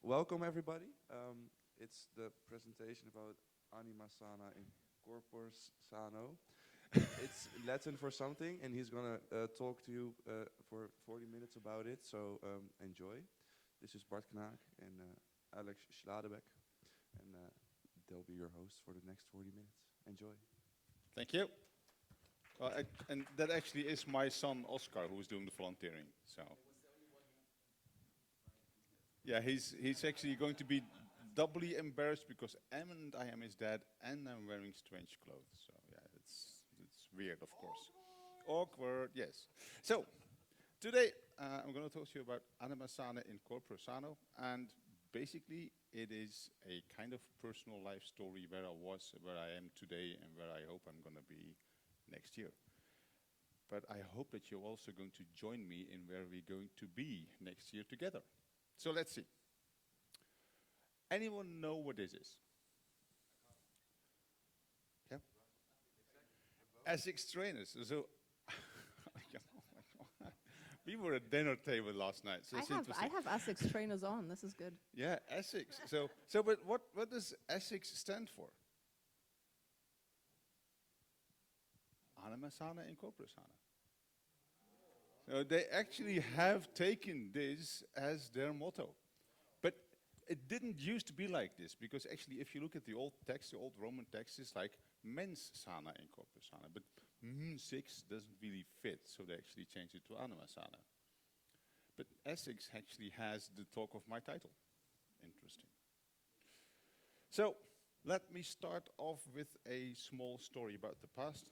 Welcome everybody. It's the presentation about anima sana and corpore sano. It's Latin for something, and he's gonna talk to you for 40 minutes about it. So enjoy. This is Bart Knaack and Alex Schladebeck, and they'll be your hosts for the next 40 minutes. Enjoy. Thank you. And that actually is my son Oscar who's doing the volunteering. So yeah, he's actually going to be doubly embarrassed because I am his dad and I'm wearing strange clothes. So yeah, it's weird, of course. Awkward, yes. So today I'm going to talk to you about anima sana in corpore sano, and basically it is a kind of personal life story where I was, where I am today, and where I hope I'm going to be next year. But I hope that you're also going to join me in where we're going to be next year together. So let's see. Anyone know what this is? Yeah? Essex trainers. So we were at dinner table last night. So I have Essex trainers on. This is good. Yeah, Essex. But what does Essex stand for? Anima sana and corpore sana. So they actually have taken this as their motto. But it didn't used to be like this, because actually if you look at the old text, the old Roman text, is like mens sana and corpore sana. But 6 doesn't really fit, so they actually changed it to anima sana. But Essex actually has the talk of my title. Interesting. So let me start off with a small story about the past.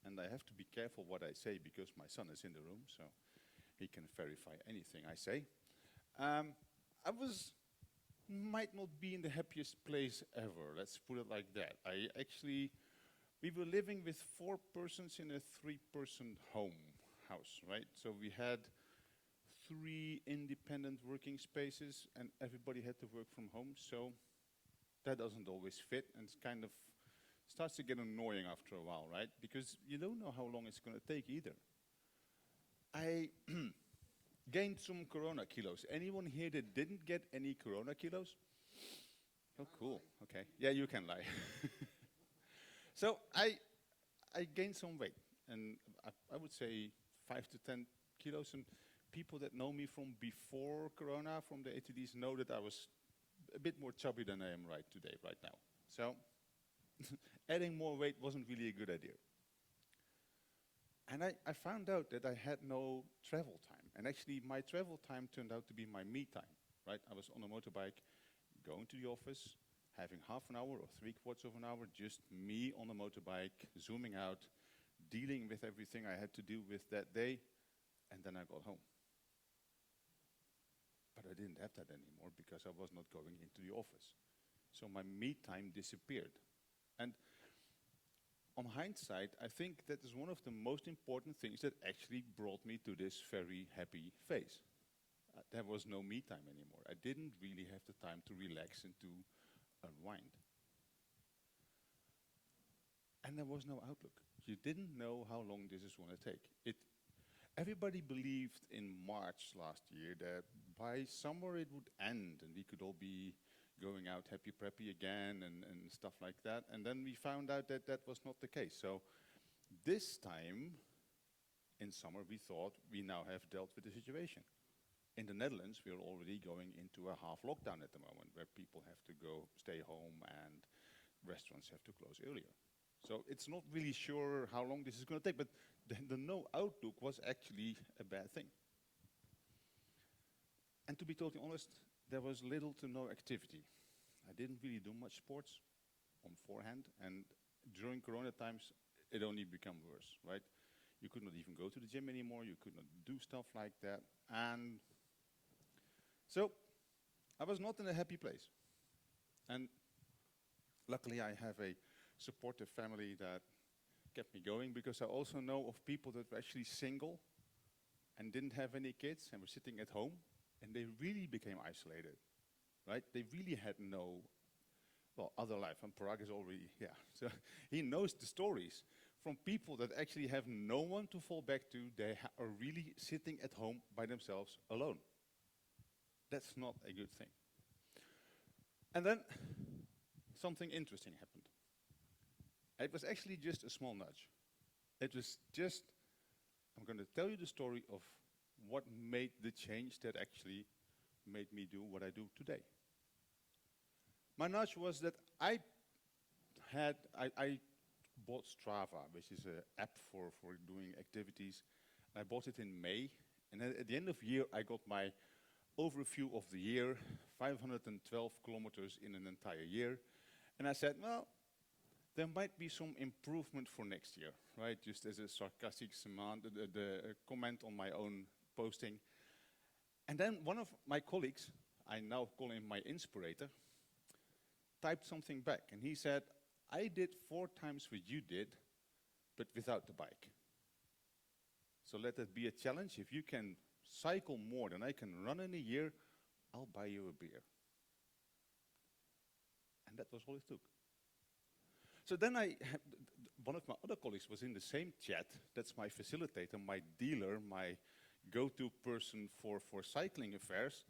And I have to be careful what I say because my son is in the room, so he can verify anything I say. Might not be in the happiest place ever, let's put it like that. We were living with 4 persons in a 3-person house, right? So we had 3 independent working spaces and everybody had to work from home, so that doesn't always fit, and it's kind of starts to get annoying after a while, right? Because you don't know how long it's going to take either. I gained some corona kilos. Anyone here that didn't get any corona kilos? Oh, cool. Okay. Yeah, you can lie. So I gained some weight, and I would say 5 to 10 kilos. And people that know me from before corona, from the ATDs, know that I was a bit more chubby than I am right now. So adding more weight wasn't really a good idea. And I found out that I had no travel time. And actually my travel time turned out to be my me time, right? I was on a motorbike, going to the office, having half an hour or 3/4 of an hour, just me on a motorbike, zooming out, dealing with everything I had to do with that day, and then I got home. But I didn't have that anymore because I was not going into the office. So my me time disappeared. And on hindsight, I think that is one of the most important things that actually brought me to this very happy phase. There was no me time anymore. I didn't really have the time to relax and to unwind. And there was no outlook. You didn't know how long this is going to take. Everybody believed in March last year that by summer it would end and we could all be going out happy preppy again and stuff like that. And then we found out that that was not the case. So this time in summer we thought we now have dealt with the situation. In the Netherlands we're already going into a half lockdown at the moment where people have to go stay home and restaurants have to close earlier. So it's not really sure how long this is going to take, but the no outlook was actually a bad thing. And to be totally honest, there was little to no activity. I didn't really do much sports on forehand, and during Corona times, it only became worse, right? You could not even go to the gym anymore, you could not do stuff like that, and so I was not in a happy place. And luckily I have a supportive family that kept me going, because I also know of people that were actually single and didn't have any kids and were sitting at home, and they really became isolated, right? They really had no, other life. And Parag is already, so he knows the stories from people that actually have no one to fall back to. They are really sitting at home by themselves alone. That's not a good thing. And then something interesting happened. It was actually just a small nudge. It was just, I'm going to tell you the story of what made the change that actually made me do what I do today. My nudge was that I bought Strava, which is an app for doing activities. I bought it in May, and then at the end of the year, I got my overview of the year, 512 kilometers in an entire year. And I said, well, there might be some improvement for next year, right? Just as a sarcastic comment on my own posting. And then one of my colleagues, I now call him my inspirator, typed something back. And he said, I did 4 times what you did, but without the bike. So let that be a challenge. If you can cycle more than I can run in a year, I'll buy you a beer. And that was all it took. So then one of my other colleagues was in the same chat. That's my facilitator, my dealer, my go-to person for cycling affairs.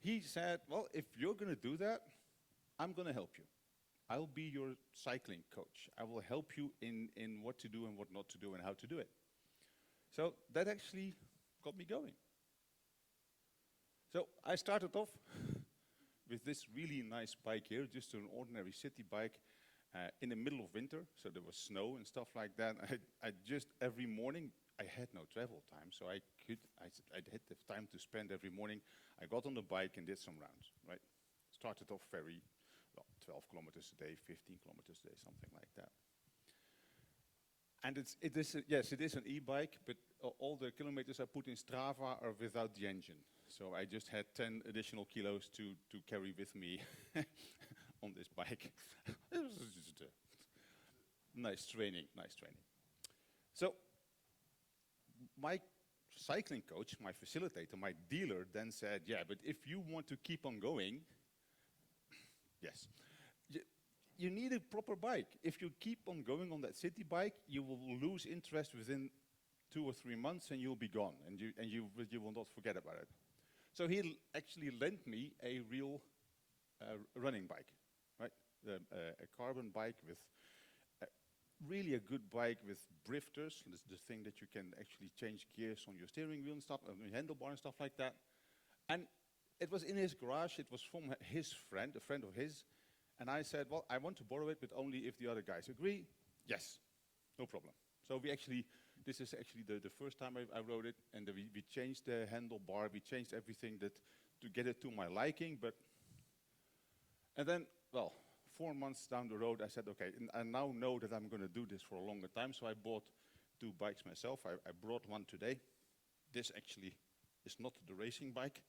He said, well, if you're going to do that, I'm going to help you. I'll be your cycling coach. I will help you in what to do and what not to do and how to do it. So that actually got me going. So I started off with this really nice bike here, just an ordinary city bike in the middle of winter. So there was snow and stuff like that. I just every morning, I had no travel time, so I had the time to spend every morning. I got on the bike and did some rounds, right? Started off very, 12 kilometers a day, 15 kilometers a day, something like that. And it is an e-bike, but all the kilometers I put in Strava are without the engine. So I just had 10 additional kilos to carry with me on this bike. It was just nice training. So my cycling coach, my facilitator, my dealer then said, yeah, but if you want to keep on going, yes, you need a proper bike. If you keep on going on that city bike, you will lose interest within 2 or 3 months and you'll be gone, and you will not forget about it. So he actually lent me a real running bike, right? A carbon bike with really a good bike with drifters, the thing that you can actually change gears on your steering wheel and stuff, on your handlebar and stuff like that. And it was in his garage. It was from his friend, a friend of his. And I said, well, I want to borrow it, but only if the other guys agree. Yes, no problem. So this is actually the first time I rode it, and we changed the handlebar, we changed everything to get it to my liking. And then, well, 4 months down the road, I said, okay, I now know that I'm going to do this for a longer time, so I bought 2 bikes myself. I brought one today. This actually is not the racing bike.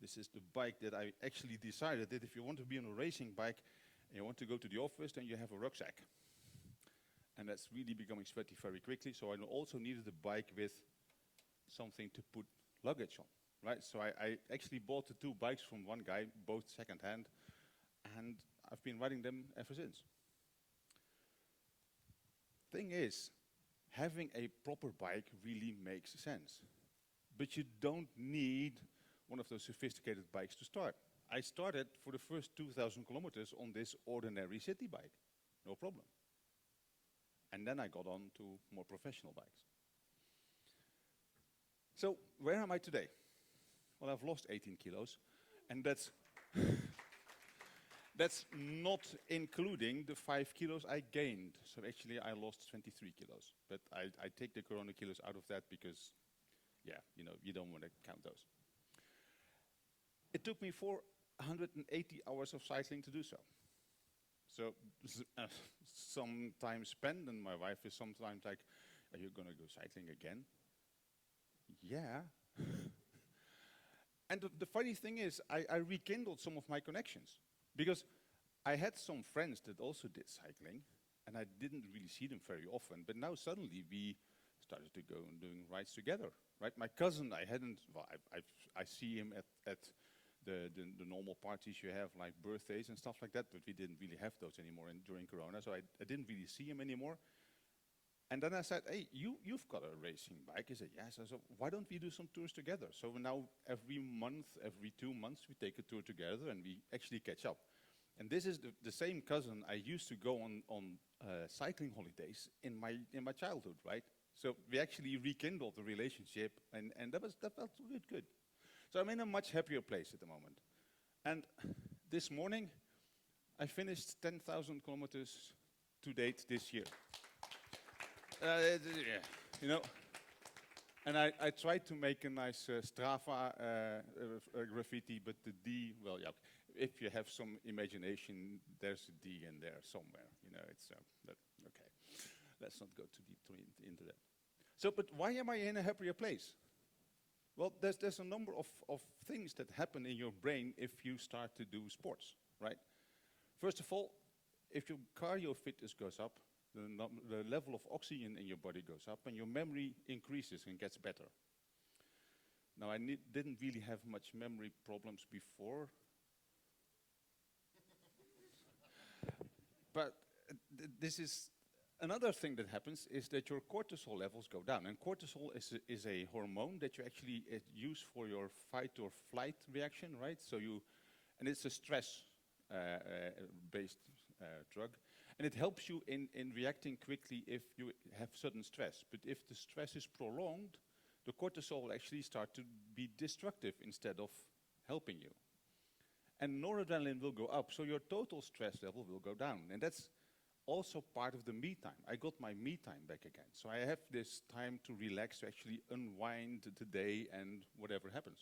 This is the bike that I actually decided that if you want to be on a racing bike and you want to go to the office, then you have a rucksack. And that's really becoming sweaty very quickly. So I also needed a bike with something to put luggage on, right? So I actually bought the 2 bikes from one guy, both second-hand, and I've been riding them ever since. Thing is, having a proper bike really makes sense. But you don't need one of those sophisticated bikes to start. I started for the first 2,000 kilometers on this ordinary city bike, no problem. And then I got on to more professional bikes. So where am I today? Well, I've lost 18 kilos, and that's not including the 5 kilos I gained. So actually I lost 23 kilos, but I take the corona kilos out of that because, yeah, you don't want to count those. It took me 480 hours of cycling to do so. So some time spent, and my wife is sometimes like, are you going to go cycling again? Yeah. And the funny thing is, I rekindled some of my connections. Because I had some friends that also did cycling, and I didn't really see them very often. But now suddenly we started to go and doing rides together, right? My cousin, I see him at the normal parties you have, like birthdays and stuff like that, but we didn't really have those anymore during Corona, so I didn't really see him anymore. And then I said, hey, you've got a racing bike? He said, yes. I said, why don't we do some tours together? So now every month, every 2 months, we take a tour together and we actually catch up. And this is the same cousin I used to go on cycling holidays in my childhood, right? So we actually rekindled the relationship, and that felt good. So I'm in a much happier place at the moment. And this morning, I finished 10,000 kilometers to date this year. Yeah, you know. And I tried to make a nice Strava graffiti, but the D, well, yeah. If you have some imagination, there's a D in there somewhere. You know, it's okay. Let's not go too deep into that. So, but why am I in a happier place? Well, there's a number of things that happen in your brain if you start to do sports, right? First of all, if your cardio fitness goes up, the level of oxygen in your body goes up, and your memory increases and gets better. Now, I didn't really have much memory problems before. But this is another thing that happens is that your cortisol levels go down. And cortisol is a hormone that you actually use for your fight or flight reaction, right? And it's a stress based drug. And it helps you in reacting quickly if you have sudden stress. But if the stress is prolonged, the cortisol will actually start to be destructive instead of helping you. And noradrenaline will go up, so your total stress level will go down. And that's also part of the me time. I got my me time back again. So I have this time to relax, to actually unwind the day and whatever happens.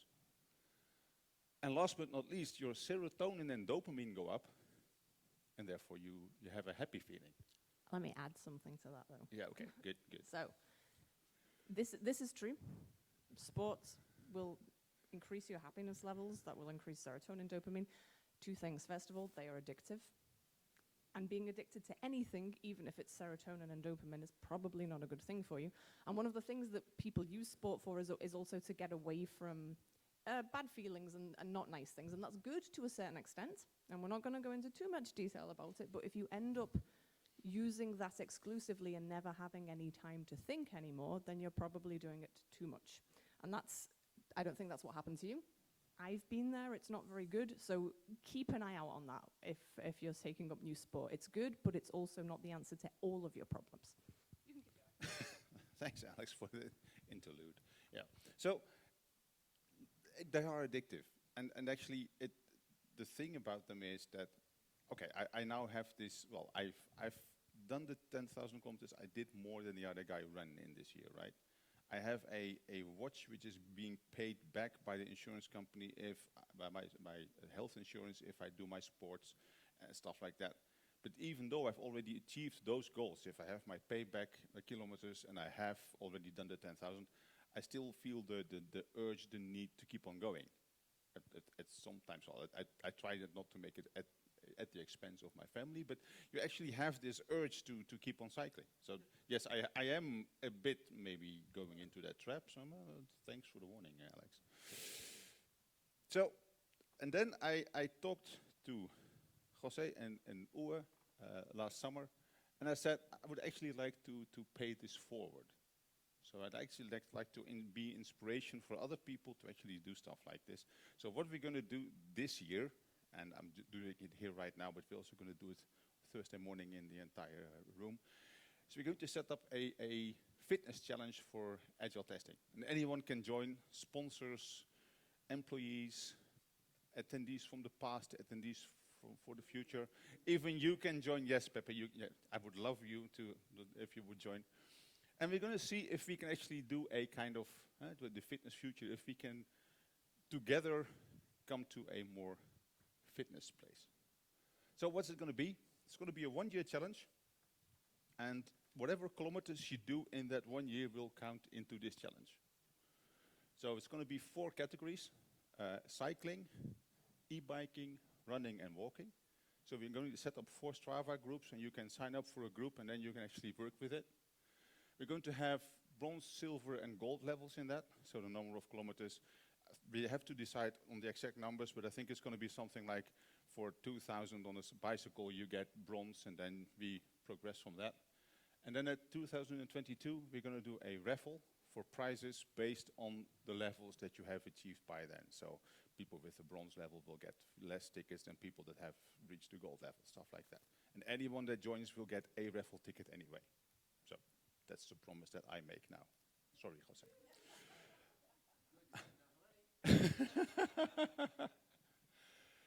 And last but not least, your serotonin and dopamine go up, and therefore you have a happy feeling. Let me add something to that, though. Yeah, okay, good. So, this is true. Sports will increase your happiness levels. That will increase serotonin, dopamine. Two things. First of all, they are addictive. And being addicted to anything, even if it's serotonin and dopamine, is probably not a good thing for you. And one of the things that people use sport for is also to get away from bad feelings and not nice things. And that's good to a certain extent. And we're not going to go into too much detail about it. But if you end up using that exclusively and never having any time to think anymore, then you're probably doing it too much. And I don't think that's what happened to you. I've been there, it's not very good, so keep an eye out on that if you're taking up new sport. It's good, but it's also not the answer to all of your problems. You can keep going. Thanks, Alex, for the interlude. Yeah. So, they are addictive. And actually, the thing about them is that, okay, I now have this, well, I've done the 10,000 kilometers. I did more than the other guy ran in this year, right? I have a watch which is being paid back by the insurance company by my health insurance if I do my sports and stuff like that. But even though I've already achieved those goals, if I have my payback kilometers and I have already done the 10,000, I still feel the urge, the need to keep on going. At sometimes, I try not to make it at the expense of my family, but you actually have this urge to keep on cycling. So yes, I am a bit maybe going into that trap. So thanks for the warning, Alex. So, and then I talked to Jose and Uwe last summer, and I said I would actually like to pay this forward. So I'd actually like to be inspiration for other people to actually do stuff like this. So what we're going to do this year, and I'm doing it here right now, but we're also going to do it Thursday morning in the entire room. So we're going to set up a fitness challenge for agile testing. And anyone can join, sponsors, employees, attendees from the past, attendees for the future. Even you can join. Yes, Pepe, I would love you to, if you would join. And we're going to see if we can actually do a kind of, the fitness future, if we can together come to a more fitness place. So what's it going to be? It's going to be a 1-year challenge, and whatever kilometers you do in that 1 year will count into this challenge. So it's going to be 4 categories: cycling, e-biking, running, and walking. So we're going to set up 4 Strava groups, and you can sign up for a group, and then you can actually work with it. We're going to have bronze, silver, and gold levels in that, so the number of kilometers. We have to decide on the exact numbers, but I think it's going to be something like for 2,000 on a bicycle, you get bronze, and then we progress from that. And then at 2022, we're going to do a raffle for prizes based on the levels that you have achieved by then. So people with the bronze level will get less tickets than people that have reached the gold level, stuff like that. And anyone that joins will get a raffle ticket anyway. So that's the promise that I make now. Sorry, Jose.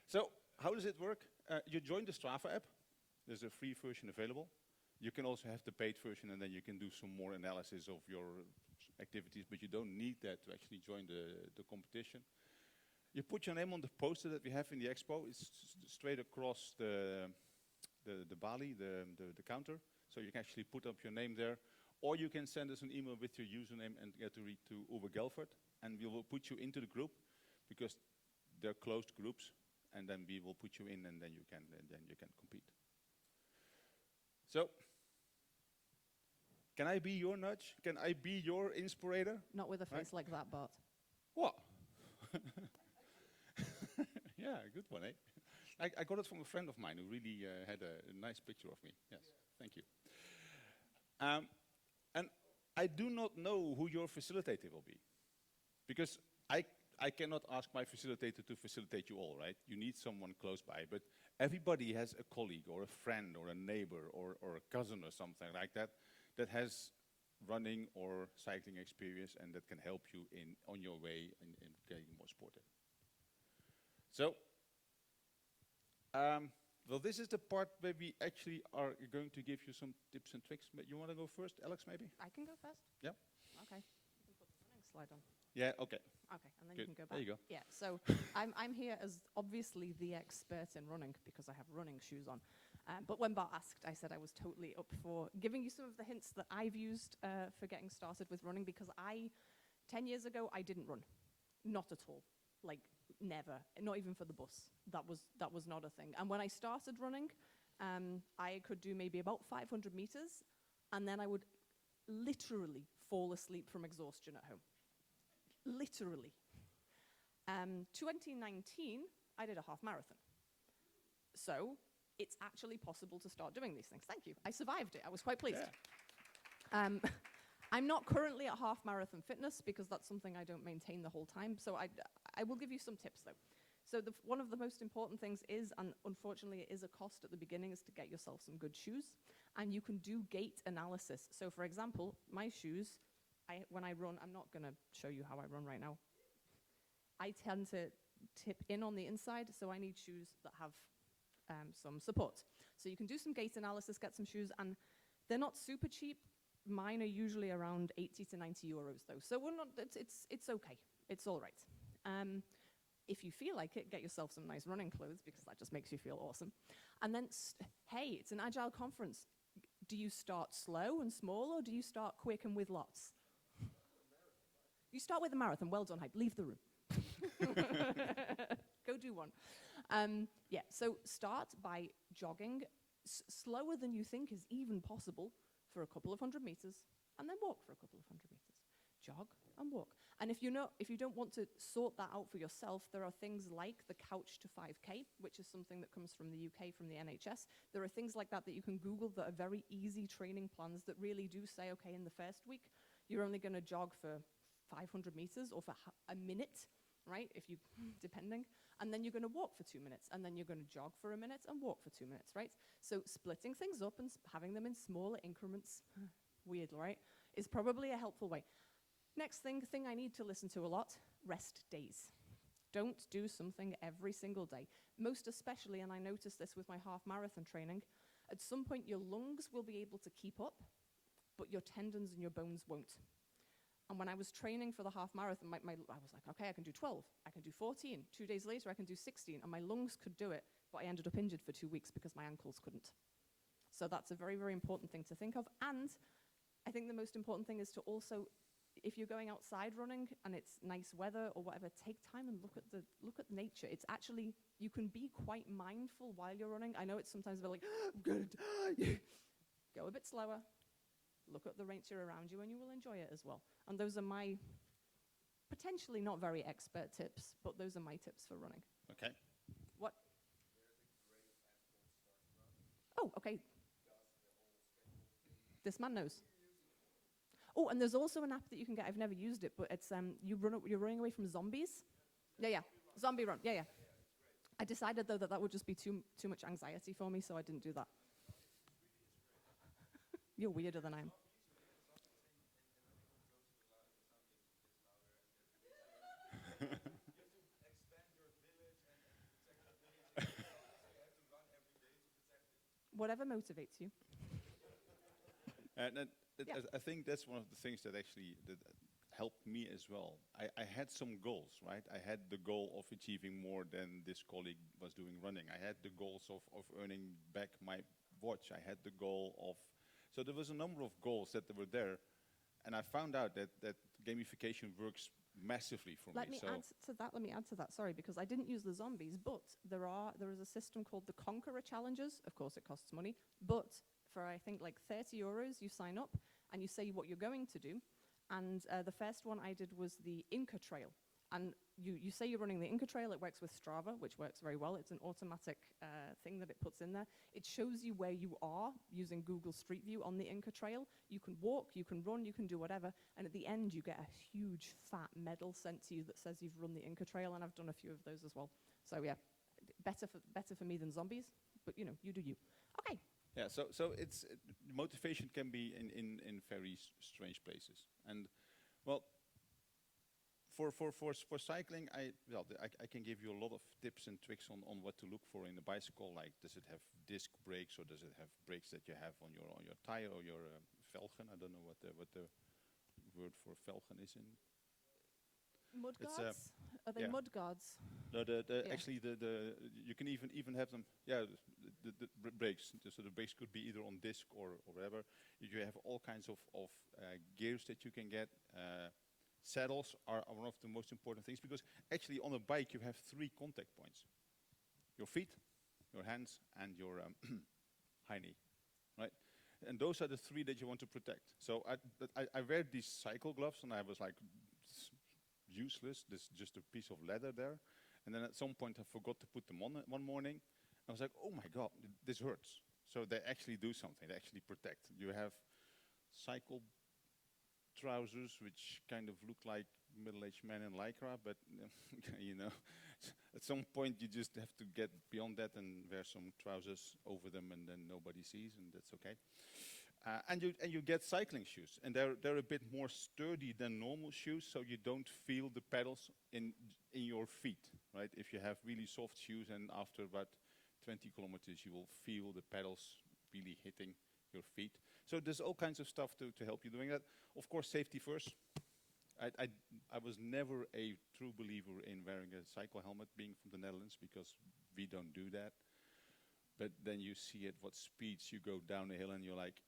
So how does it work? You join the Strava app. There's a free version available. You can also have the paid version, and then you can do some more analysis of your activities, but you don't need that to actually join the competition. You put your name on the poster that we have in the expo. It's straight across the Bali, the counter. So you can actually put up your name there. Or you can send us an email with your username and get to read to Uwe Gelfert. And we will put you into the group, because they're closed groups. And then we will put you in, and then you can compete. So, can I be your nudge? Can I be your inspirator? Not with a face like that, Bart. What? Yeah, good one, eh? I got it from a friend of mine who really had a nice picture of me. Yes, thank you. And I do not know who your facilitator will be, because I cannot ask my facilitator to facilitate you all, right? You need someone close by, but everybody has a colleague or a friend or a neighbor or a cousin or something like that that has running or cycling experience and that can help you on your way in getting more sportive. So, well, this is the part where we actually are going to give you some tips and tricks. You want to go first, Alex, maybe? I can go first? Yeah. Okay. You can put the running slide on. Yeah, okay. Okay, and then Good. you can go back. There you go. Yeah, so I'm here as obviously the expert in running because I have running shoes on. But when Bart asked, I said I was totally up for giving you some of the hints that I've used for getting started with running, because 10 years ago, I didn't run. Not at all. Like, never. Not even for the bus. That was not a thing. And when I started running, I could do maybe about 500 meters, and then I would literally fall asleep from exhaustion at home. Literally. 2019, I did a half marathon. So it's actually possible to start doing these things. Thank you. I survived it. I was quite pleased. Yeah. I'm not currently at half marathon fitness because that's something I don't maintain the whole time. So I will give you some tips though. So one of the most important things is, and unfortunately it is a cost at the beginning, is to get yourself some good shoes. And you can do gait analysis. So for example, my shoes, when I run, I'm not going to show you how I run right now. I tend to tip in on the inside, so I need shoes that have some support. So you can do some gait analysis, get some shoes, and they're not super cheap. Mine are usually around 80 to 90 euros though, so it's okay. It's all right. If you feel like it, get yourself some nice running clothes, because that just makes you feel awesome. And then, hey, it's an agile conference. Do you start slow and small, or do you start quick and with lots? You start with a marathon. Well done, Hype. Leave the room. Go do one. Yeah, so start by jogging. Slower than you think is even possible for a couple of 100 meters, and then walk for a couple of 100 meters. Jog and walk. And if you don't want to sort that out for yourself, there are things like the Couch to 5K, which is something that comes from the UK, from the NHS. There are things like that you can Google that are very easy training plans that really do say, okay, in the first week, you're only going to jog for 500 meters or for a minute, right, if you, depending, and then you're going to walk for 2 minutes, and then you're going to jog for a minute and walk for 2 minutes, right? So splitting things up and having them in smaller increments, weird, right, is probably a helpful way. Next thing I need to listen to a lot, rest days. Don't do something every single day. Most especially, and I noticed this with my half marathon training, at some point your lungs will be able to keep up, but your tendons and your bones won't. And when I was training for the half marathon, I was like, okay, I can do 12, I can do 14. 2 days later, I can do 16, and my lungs could do it, but I ended up injured for 2 weeks because my ankles couldn't. So that's a very, very important thing to think of. And I think the most important thing is to also, if you're going outside running and it's nice weather or whatever, take time and look at nature. It's actually, you can be quite mindful while you're running. I know it's sometimes a bit like, I'm gonna die. Go a bit slower. Look at the nature around you, and you will enjoy it as well. And those are my potentially not very expert tips, but those are my tips for running. Okay. What? Oh, okay. This man knows. Oh, and there's also an app that you can get. I've never used it, but it's you're running away from zombies. Yeah. Zombie run, yeah, yeah. I decided though that would just be too much anxiety for me, so I didn't do that. You're weirder than I am. Whatever motivates you. And Yeah. I think that's one of the things that actually that helped me as well. I had some goals, right? I had the goal of achieving more than this colleague was doing running. I had the goals of earning back my watch. I had the goal of... So there was a number of goals that were there. And I found out that gamification works massively for Let me. me add to that, sorry, because I didn't use the zombies, but there is a system called the Conqueror Challenges. Of course, it costs money, but for, I think, like 30 euros, you sign up and you say what you're going to do. And the first one I did was the Inca Trail. And you say you're running the Inca Trail. It works with Strava, which works very well. It's an automatic thing that it puts in there. It shows you where you are using Google Street View on the Inca Trail. You can walk, you can run, you can do whatever. And at the end, you get a huge fat medal sent to you that says you've run the Inca Trail. And I've done a few of those as well. So yeah, better for me than zombies. But you know, you do you. Okay. Yeah, so it's motivation can be in very strange places. And well, for cycling, I can give you a lot of tips and tricks on what to look for in a bicycle. Like, does it have disc brakes, or does it have brakes that you have on your tire or your velgen? I don't know what the word for velgen is in. Mud It's, guards? Are they yeah. mud guards? No, Yeah. actually you can even have them. Yeah, the brakes. So the brakes could be either on disc or whatever. You have all kinds of gears that you can get. Saddles are one of the most important things, because actually on a bike you have 3 contact points: your feet, your hands, and your high knee, right? And those are the 3 that you want to protect. So I wear these cycle gloves, and I was like, useless. This is just a piece of leather there. And then at some point I forgot to put them on one morning. I was like, oh my God, this hurts. So they actually do something. They actually protect. You have cycle trousers, which kind of look like middle-aged men in Lycra, but you know, at some point you just have to get beyond that and wear some trousers over them, and then nobody sees, and that's okay. And you get cycling shoes, and they're a bit more sturdy than normal shoes, so you don't feel the pedals in your feet, right? If you have really soft shoes, and after about 20 kilometers, you will feel the pedals really hitting your feet. So there's all kinds of stuff to help you doing that. Of course, safety first. I was never a true believer in wearing a cycle helmet, being from the Netherlands, because we don't do that. But then you see at what speeds you go down the hill, and you're like,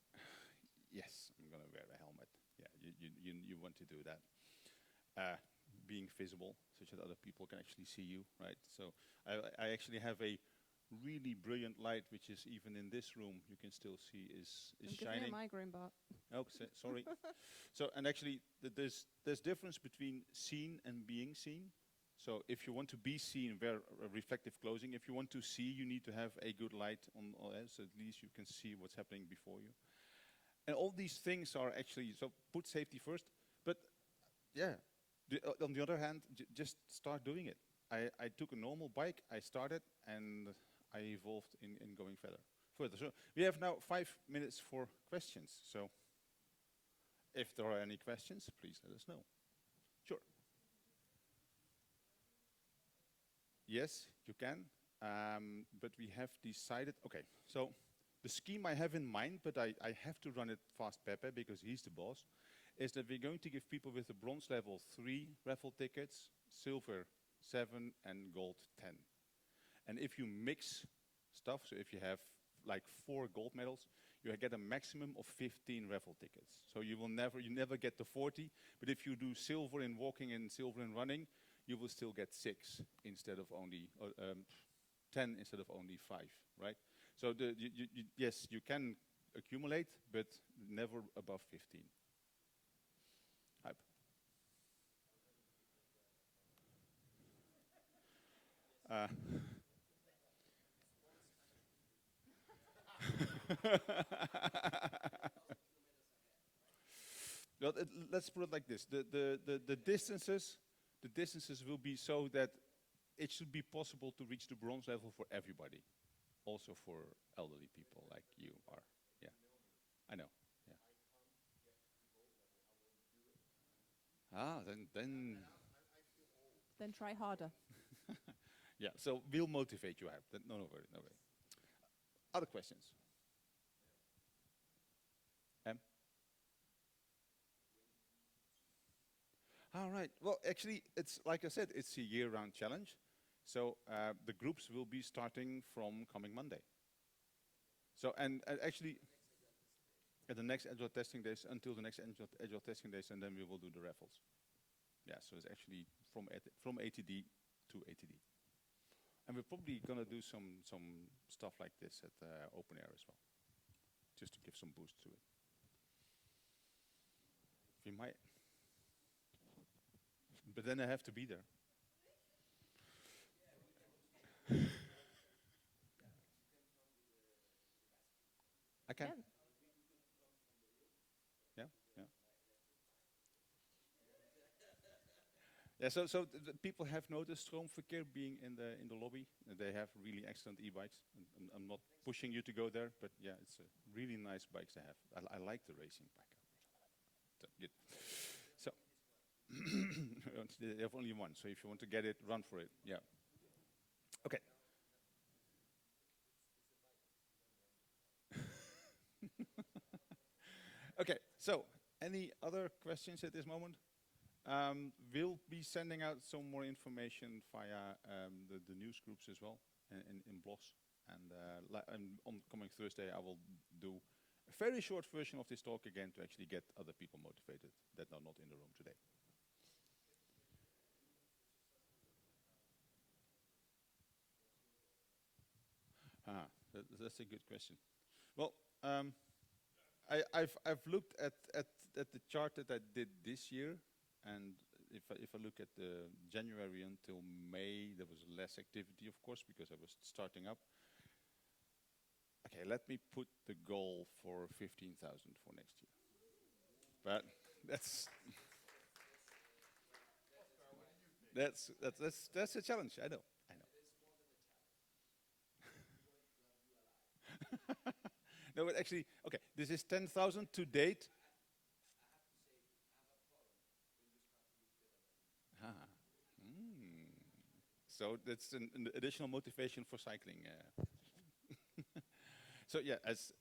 yes, I'm going to wear a helmet. Yeah, you want to do that. Being visible, such that other people can actually see you, right? So I actually have a really brilliant light, which is even in this room, you can still see is Don't shining. give me a migraine, Bart. Oh, sorry. So, and actually, there's difference between seen and being seen. So if you want to be seen, wear reflective clothing. If you want to see, you need to have a good light on, so at least you can see what's happening before you. And all these things are actually, so put safety first. But yeah, on the other hand, just start doing it. I took a normal bike, I started, and I evolved in going further. So we have now 5 minutes for questions. So if there are any questions, please let us know. Sure. Yes, you can, but we have decided, okay, so the scheme I have in mind, but I have to run it fast Pepe because he's the boss, is that we're going to give people with the bronze level 3 raffle tickets, silver 7, and gold 10. And if you mix stuff, so if you have like 4 gold medals, you get a maximum of 15 raffle tickets. So you never get the 40, but if you do silver in walking and silver in running, you will still get 6 instead of only 10 instead of only 5, right? So yes, you can accumulate, but never above 15. Hype. Well, let's put it like this: the distances will be so that it should be possible to reach the bronze level for everybody, also for elderly people like you are. Yeah, I know. Yeah. Then Then try harder. yeah. So we'll motivate you. No worry, no worry. Other questions? All right. Well, actually, it's like I said, it's a year-round challenge. So the groups will be starting from coming Monday. So and actually, at the next agile testing days, until the next agile testing days, and then we will do the raffles. Yeah. So it's actually from ATD to ATD, and we're probably gonna do some stuff like this at open air as well, just to give some boost to it. We might. But then I have to be there. I can. Yeah, yeah. Yeah. So people have noticed Stroomverkeer being in the lobby. They have really excellent e-bikes. I'm not pushing you to go there, but yeah, it's a really nice bikes they have. I like the racing bike. So, good. So. They have only one, so if you want to get it, run for it. Yeah. Okay. Okay. So, any other questions at this moment? We'll be sending out some more information via the news groups as well, in blogs. And on coming Thursday, I will do a very short version of this talk again to actually get other people motivated that are not in the room today. That's a good question. Well, I've looked at the chart that I did this year, and if I look at the January until May, there was less activity, of course, because I was starting up. Okay, let me put the goal for 15,000 for next year. But that's a challenge. I know. No, but actually, okay, this is 10,000 to date. Ah. So that's an additional motivation for cycling. So yeah, as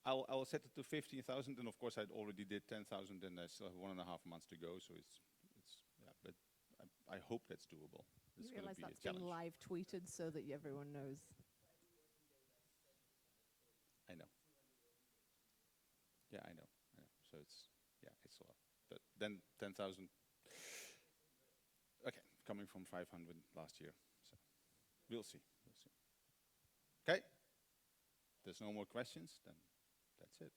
I'll set it to 15,000, and of course I already did 10,000, and I still have 1.5 months to go. So it's yeah, but I hope that's doable. You It's going to realize be that's a challenge. being live tweeted so that everyone knows. I know. Yeah, I know. So it's a lot. But then 10,000. Okay, coming from 500 last year. So we'll see. Okay. There's no more questions. Then that's it.